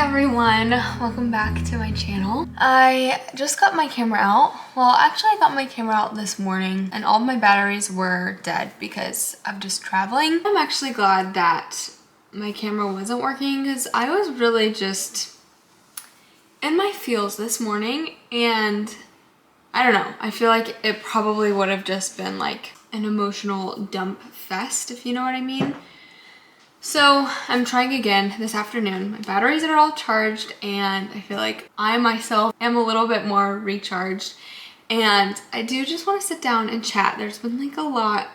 everyone, welcome back to my channel. I just got my camera out. Well, actually I got my camera out this morning and all of my batteries were dead because of just traveling. I'm actually glad that my camera wasn't working because I was really just in my feels this morning, and I don't know, I feel like it probably would have just been like an emotional dump fest, if you know what I mean. So I'm trying again this afternoon. My batteries are all charged and I feel like I myself am a little bit more recharged, and I do just want to sit down and chat. There's been like a lot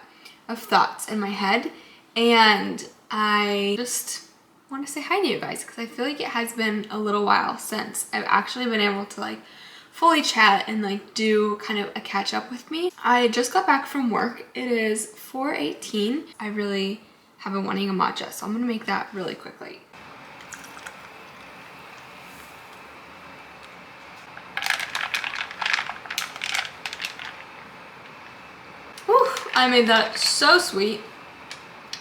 of thoughts in my head and I just want to say hi to you guys because I feel like it has been a little while since I've actually been able to like fully chat and like do kind of a catch up with me. I just got back from work. It is 4:18. I really have been wanting a matcha, so I'm gonna make that really quickly. Whew, I made that so sweet.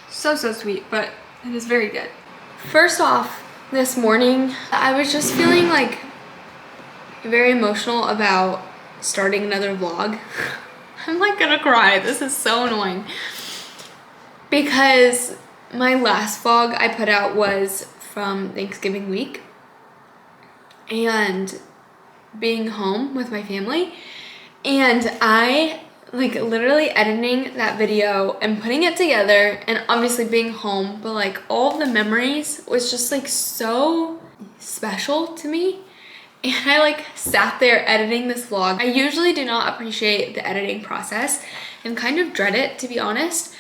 So sweet, but it is very good. First off, this morning, I was just feeling like very emotional about starting another vlog. I'm like gonna cry, this is so annoying. Because my last vlog I put out was from Thanksgiving week and being home with my family, and I like literally editing that video and putting it together and obviously being home, but like all of the memories was just like so special to me. And I like sat there editing this vlog. I usually do not appreciate the editing process and kind of dread it, to be honest.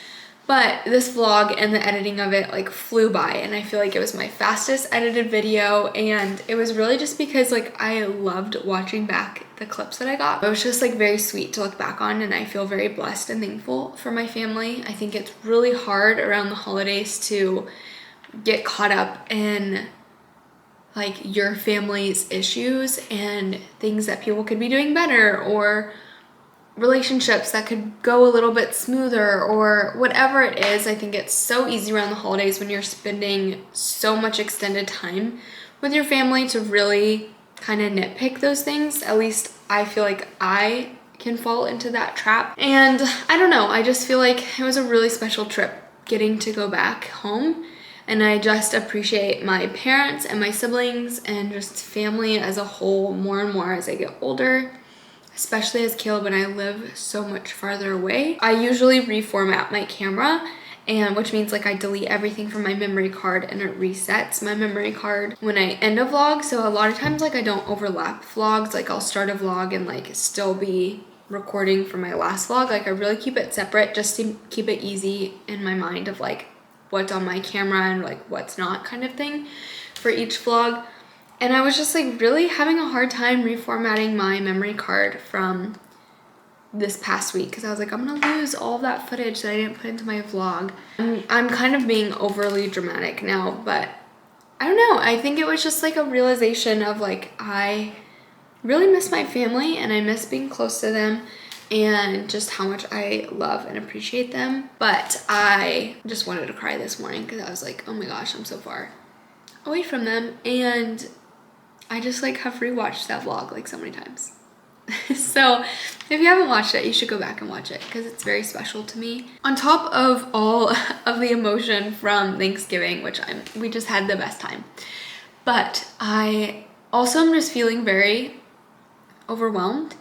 But this vlog and the editing of it like flew by, and I feel like it was my fastest edited video, and it was really just because like I loved watching back the clips that I got. It was just like very sweet to look back on, and I feel very blessed and thankful for my family. I think it's really hard around the holidays to get caught up in like your family's issues and things that people could be doing better, or relationships that could go a little bit smoother, or whatever it is. I think it's so easy around the holidays when you're spending so much extended time with your family to really kind of nitpick those things. At least I feel like I can fall into that trap. And I don't know, I just feel like it was a really special trip getting to go back home. And I just appreciate my parents and my siblings and just family as a whole more and more as I get older. Especially as Caleb and I live so much farther away. I usually reformat my camera, and which means like I delete everything from my memory card and it resets my memory card when I end a vlog. So a lot of times like I don't overlap vlogs. Like I'll start a vlog and like still be recording for my last vlog. Like I really keep it separate just to keep it easy in my mind of like what's on my camera and like what's not kind of thing for each vlog. And I was just like really having a hard time reformatting my memory card from this past week because I was like, I'm gonna lose all of that footage that I didn't put into my vlog. I'm kind of being overly dramatic now, but I don't know. I think it was just like a realization of like, I really miss my family and I miss being close to them and just how much I love and appreciate them. But I just wanted to cry this morning because I was like, oh my gosh, I'm so far away from them. And I just like have rewatched that vlog like so many times. So if you haven't watched it, you should go back and watch it because it's very special to me. On top of all of the emotion from Thanksgiving, which we just had the best time. But I also am just feeling very overwhelmed,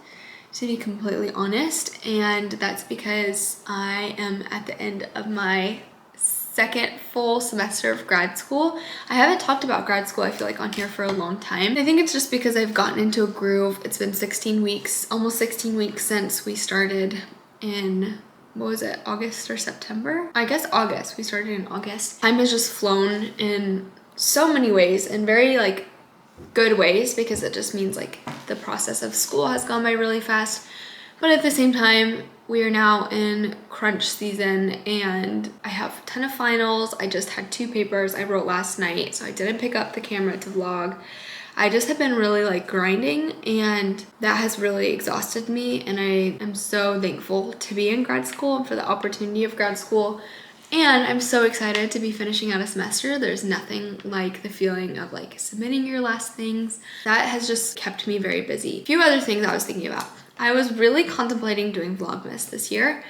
to be completely honest. And that's because I am at the end of my second full semester of grad school. I haven't talked about grad school, I feel like, on here for a long time. I think it's just because I've gotten into a groove. It's been 16 weeks, almost 16 weeks since we started in, what was it, August or September? I guess August. We started in August. Time has just flown in so many ways, in very like good ways, because it just means like the process of school has gone by really fast. But at the same time, we are now in crunch season and I have a ton of finals. I just had 2 papers I wrote last night, so I didn't pick up the camera to vlog. I just have been really like grinding, and that has really exhausted me, and I am so thankful to be in grad school and for the opportunity of grad school And I'm so excited to be finishing out a semester. There's nothing like the feeling of like submitting your last things. That has just kept me very busy. A few other things I was thinking about. I was really contemplating doing vlogmas this year.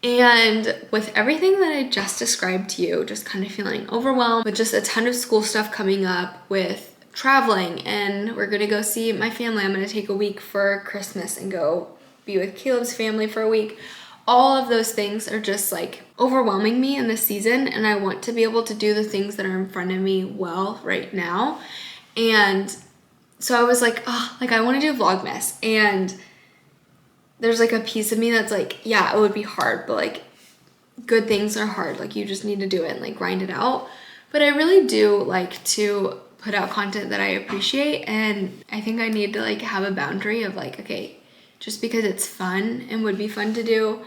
And with everything that I just described to you, just kind of feeling overwhelmed with just a ton of school stuff coming up, with traveling, and we're gonna go see my family. I'm gonna take a week for Christmas and go be with Caleb's family for a week. All of those things are just like overwhelming me in this season, and I want to be able to do the things that are in front of me well right now. And so I was like, oh, like I want to do vlogmas, and there's like a piece of me that's like, yeah, it would be hard, but like good things are hard. Like you just need to do it and like grind it out. But I really do like to put out content that I appreciate, and I think I need to like have a boundary of like, okay, just because it's fun and would be fun to do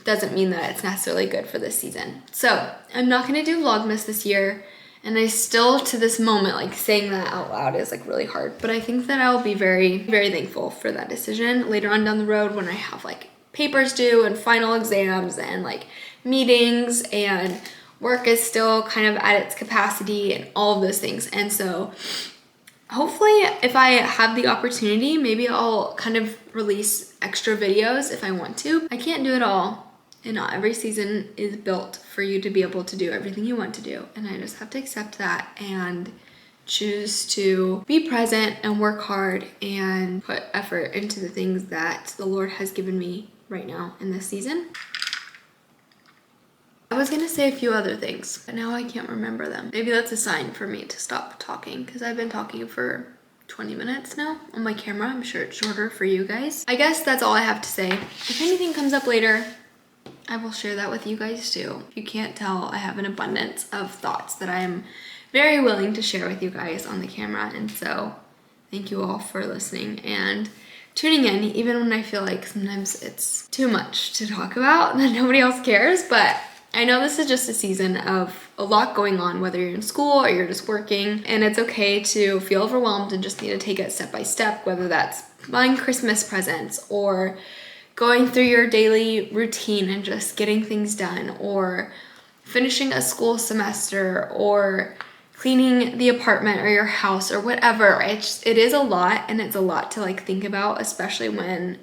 doesn't mean that it's necessarily good for this season. So I'm not gonna do vlogmas this year, and I still to this moment, like saying that out loud is like really hard, but I think that I'll be very, very thankful for that decision later on down the road when I have like papers due and final exams and like meetings and work is still kind of at its capacity and all of those things. And so hopefully if I have the opportunity, maybe I'll kind of release extra videos if I want to. I can't do it all, and not every season is built for you to be able to do everything you want to do. And I just have to accept that and choose to be present and work hard and put effort into the things that the Lord has given me right now in this season. I was gonna say a few other things, but now I can't remember them. Maybe that's a sign for me to stop talking, because I've been talking for 20 minutes now on my camera. I'm sure it's shorter for you guys. I guess that's all I have to say. If anything comes up later, I will share that with you guys too. If you can't tell, I have an abundance of thoughts that I am very willing to share with you guys on the camera. And so thank you all for listening and tuning in, even when I feel like sometimes it's too much to talk about and that nobody else cares. But I know this is just a season of a lot going on, whether you're in school or you're just working, and it's okay to feel overwhelmed and just need to take it step by step, whether that's buying Christmas presents or going through your daily routine and just getting things done, or finishing a school semester, or cleaning the apartment or your house or whatever. It is a lot, and it's a lot to like think about, especially when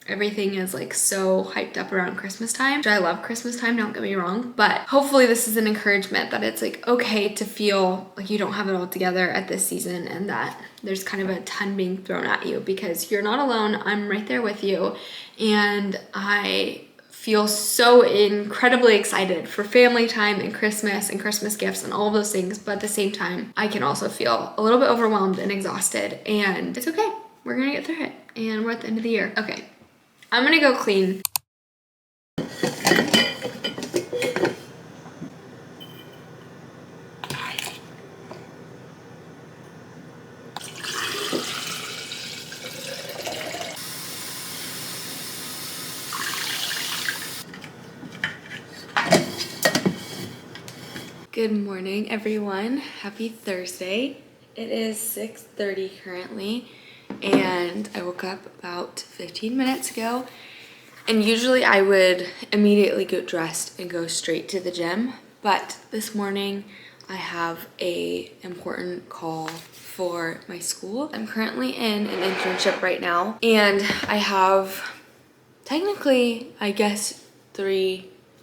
everything is like so hyped up around Christmas time. I love Christmas time, don't get me wrong, but hopefully this is an encouragement that it's like okay to feel like you don't have it all together at this season, and that there's kind of a ton being thrown at you, because you're not alone. I'm right there with you, and I feel so incredibly excited for family time and Christmas gifts and all of those things, but at the same time I can also feel a little bit overwhelmed and exhausted, and it's okay. We're gonna get through it, and we're at the end of the year. Okay, I'm gonna go clean. Good morning, everyone. Happy Thursday. It is 6:30 currently, and I woke up about 15 minutes ago. And usually I would immediately get dressed and go straight to the gym, but this morning I have a important call for my school. I'm currently in an internship right now, and I have technically, I guess,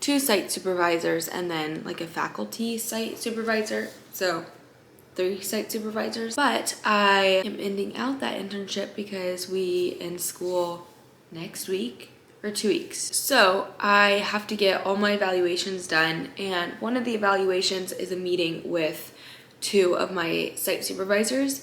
two site supervisors and then like a faculty site supervisor. So 3 site supervisors, but I am ending out that internship because we end school next week or 2 weeks. So I have to get all my evaluations done, and one of the evaluations is a meeting with 2 of my site supervisors.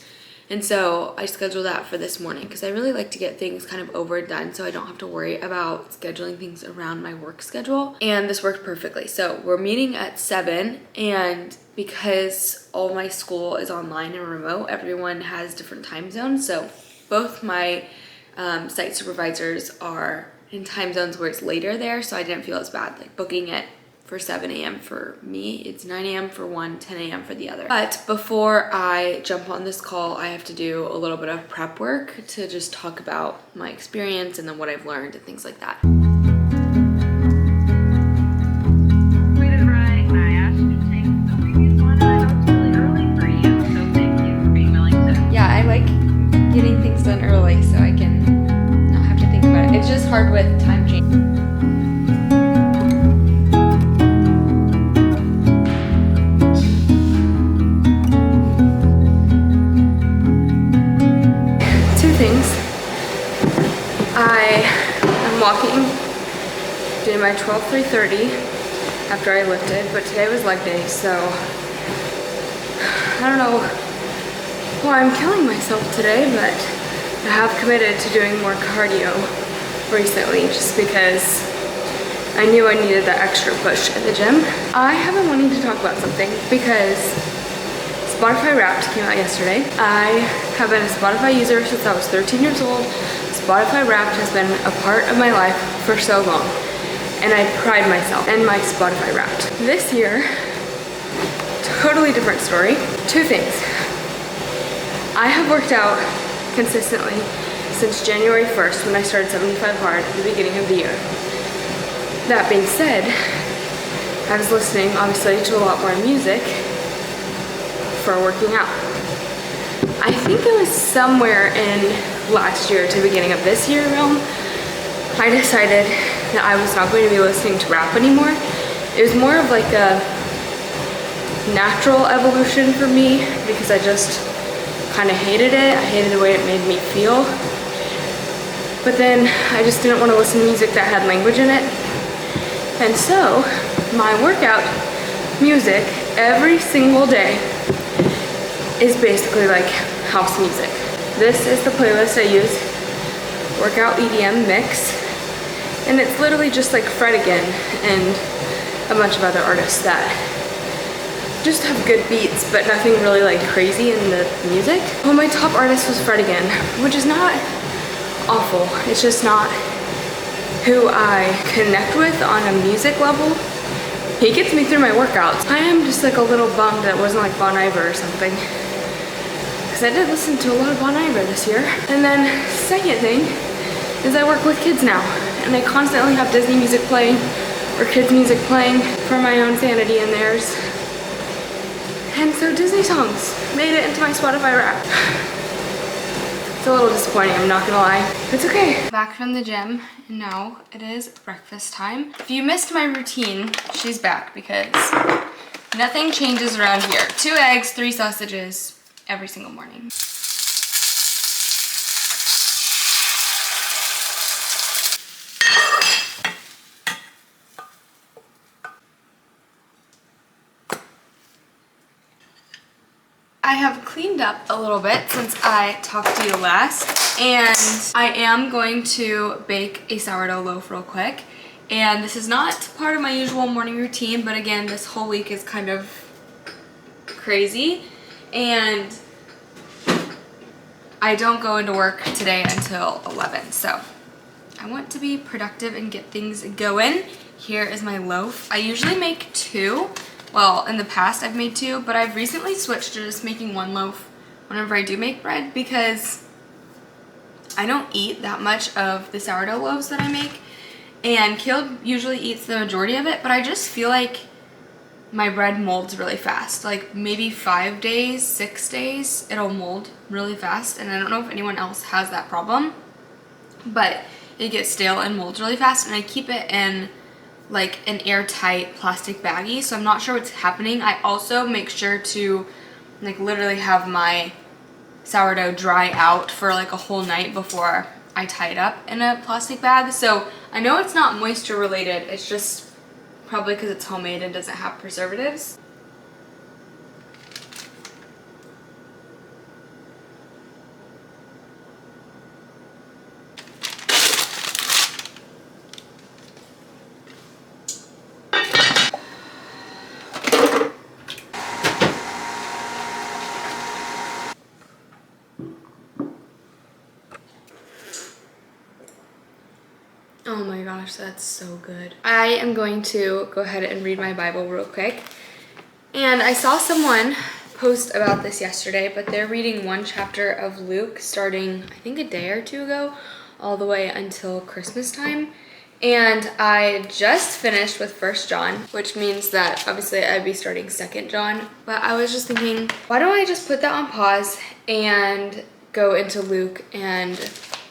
And so I scheduled that for this morning because I really like to get things kind of over and done so I don't have to worry about scheduling things around my work schedule. And this worked perfectly. So we're meeting at 7, and because all my school is online and remote, everyone has different time zones. So both my site supervisors are in time zones where it's later there, so I didn't feel as bad like booking it for 7 a.m. for me. It's 9 a.m. for one, 10 a.m. for the other. But before I jump on this call, I have to do a little bit of prep work to just talk about my experience and then what I've learned and things like that. Wait, right. walking, doing my 12-3-30 after I lifted, but today was leg day, so I don't know why I'm killing myself today, but I have committed to doing more cardio recently just because I knew I needed that extra push at the gym. I have been wanting to talk about something because Spotify Wrapped came out yesterday. I have been a Spotify user since I was 13 years old. Spotify Wrapped has been a part of my life for so long, and I pride myself in my Spotify Wrapped. This year, totally different story. Two things. I have worked out consistently since January 1st when I started 75 Hard at the beginning of the year. That being said, I was listening obviously to a lot more music for working out. I think it was somewhere in last year to the beginning of this year realm, I decided that I was not going to be listening to rap anymore. It was more of like a natural evolution for me because I just kind of hated it. I hated the way it made me feel. But then I just didn't want to listen to music that had language in it. And so my workout music every single day is basically like house music. This is the playlist I use, workout EDM mix, and it's literally just like Fred again and a bunch of other artists that just have good beats but nothing really like crazy in the music. Well, my top artist was Fred again, which is not awful. It's just not who I connect with on a music level. He gets me through my workouts. I am just like a little bummed that it wasn't like Bon Iver or something, because I did listen to a lot of Bon Iver this year. And then second thing is I work with kids now, and I constantly have Disney music playing or kids music playing for my own sanity and theirs. And so Disney songs made it into my Spotify Wrapped. It's a little disappointing, I'm not gonna lie. It's okay. Back from the gym, and now it is breakfast time. If you missed my routine, she's back because nothing changes around here. 2 eggs, 3 sausages every single morning. I have cleaned up a little bit since I talked to you last, and I am going to bake a sourdough loaf real quick. And this is not part of my usual morning routine, but again, this whole week is kind of crazy, and I don't go into work today until 11, so I want to be productive and get things going. Here is my loaf. I usually make 2. Well, in the past I've made 2, but I've recently switched to just making 1 loaf whenever I do make bread because I don't eat that much of the sourdough loaves that I make, and Caleb usually eats the majority of it, but I just feel like my bread molds really fast. Like maybe 5 days, 6 days, it'll mold really fast, and I don't know if anyone else has that problem, but it gets stale and molds really fast, and I keep it in like an airtight plastic baggie, so I'm not sure what's happening. I also make sure to like literally have my sourdough dry out for like a whole night before I tie it up in a plastic bag. So I know it's not moisture related, it's just probably because it's homemade and doesn't have preservatives. Oh my gosh, that's so good. I am going to go ahead and read my Bible real quick. And I saw someone post about this yesterday, but they're reading 1 chapter of Luke starting, I think, a day or 2 ago, all the way until Christmas time. And I just finished with 1 John, which means that obviously I'd be starting 2 John. But I was just thinking, why don't I just put that on pause and go into Luke? And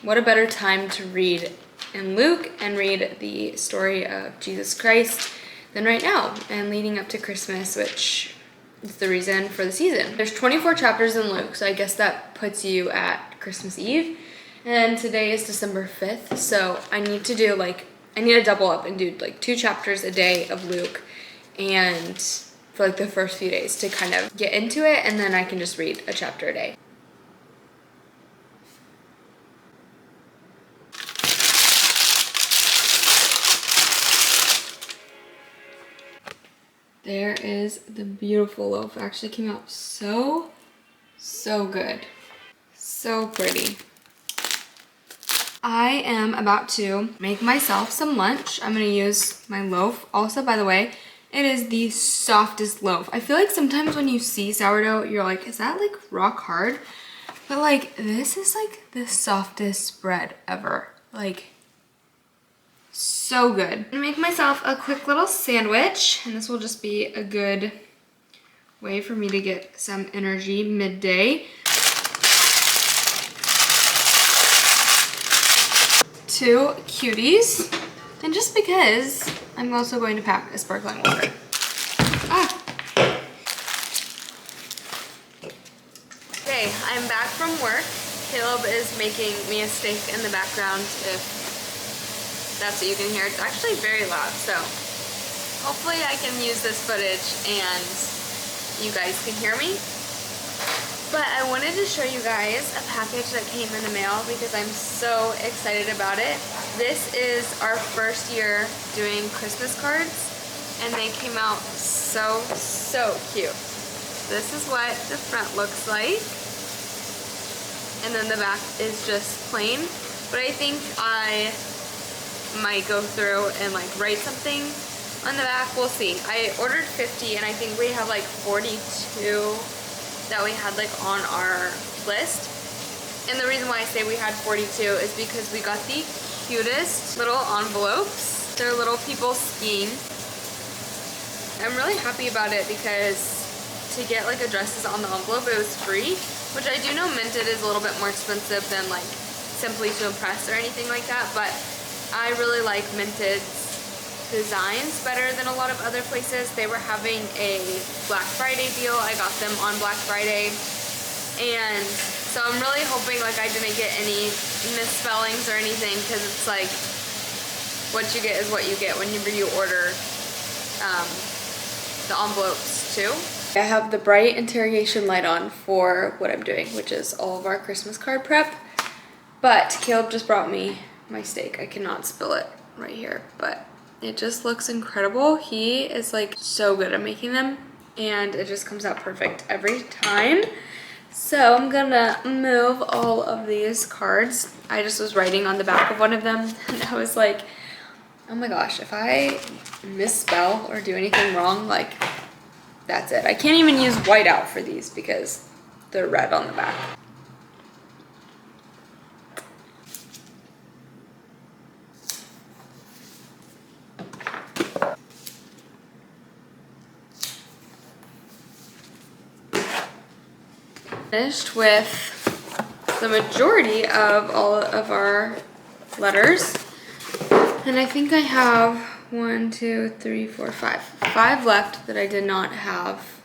what a better time to read in Luke and read the story of Jesus Christ than right now and leading up to Christmas, which is the reason for the season. There's 24 chapters in Luke, so I guess that puts you at Christmas Eve. And today is December 5th, so I need to do I need to double up and do like 2 chapters a day of Luke, and for like the first few days to kind of get into it, and then I can just read a chapter a day. There is the beautiful loaf. It actually came out so good. So pretty. I am about to make myself some lunch. I'm gonna use my loaf. Also, by the way, it is the softest loaf. I feel like sometimes when you see sourdough, you're like, is that like rock hard? But like, this is like the softest bread ever. Like, so good. I'm gonna make myself a quick little sandwich, and this will just be a good way for me to get some energy midday. 2 cuties, and just because I'm also going to pack a sparkling water. Okay, I'm back from work. Caleb is making me a steak in the background, if that's what you can hear. It's actually very loud, so hopefully I can use this footage and you guys can hear me. But I wanted to show you guys a package that came in the mail because I'm so excited about it. This is our first year doing Christmas cards, and they came out so cute. This is what the front looks like, and then the back is just plain. But I think I might go through and like write something on the back. We'll see. I ordered 50, and I think we have like 42 that we had like on our list. And the reason why I say we had 42 is because we got the cutest little envelopes. They're little people skiing. I'm really happy about it because to get like addresses on the envelope, it was free, which I do know Minted is a little bit more expensive than like Simply to Impress or anything like that, but I really like Minted's designs better than a lot of other places. They were having a Black Friday deal. I got them on Black Friday, and so I'm really hoping like I didn't get any misspellings or anything, because it's like what you get is what you get whenever you order the envelopes too. I have the bright interrogation light on for what I'm doing, which is all of our Christmas card prep, but Caleb just brought me my steak. I cannot spill it right here, but it just looks incredible. He is like so good at making them, and it just comes out perfect every time. So I'm gonna move all of these cards. I just was writing on the back of one of them, and I was like, oh my gosh, if I misspell or do anything wrong, like that's it. I can't even use whiteout for these because they're red on the back. Finished with the majority of all of our letters, and I think I have 1, 2, 3, 4, 5 left that I did not have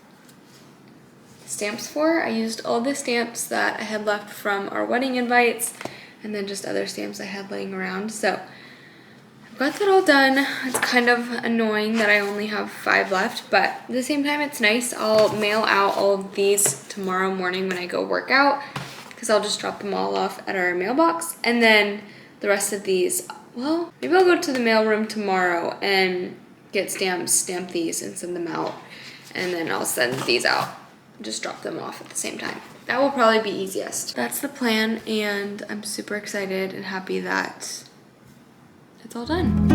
stamps for. I used all the stamps that I had left from our wedding invites, and then just other stamps I had laying around. So I've got that all done. It's kind of annoying that I only have 5 left, but at the same time it's nice. I'll mail out all of these tomorrow morning when I go work out, because I'll just drop them all off at our mailbox, and then the rest of these, well, maybe I'll go to the mailroom tomorrow and get stamps, stamp these and send them out, and then I'll send these out, just drop them off at the same time. That will probably be easiest. That's the plan, and I'm super excited and happy that it's all done.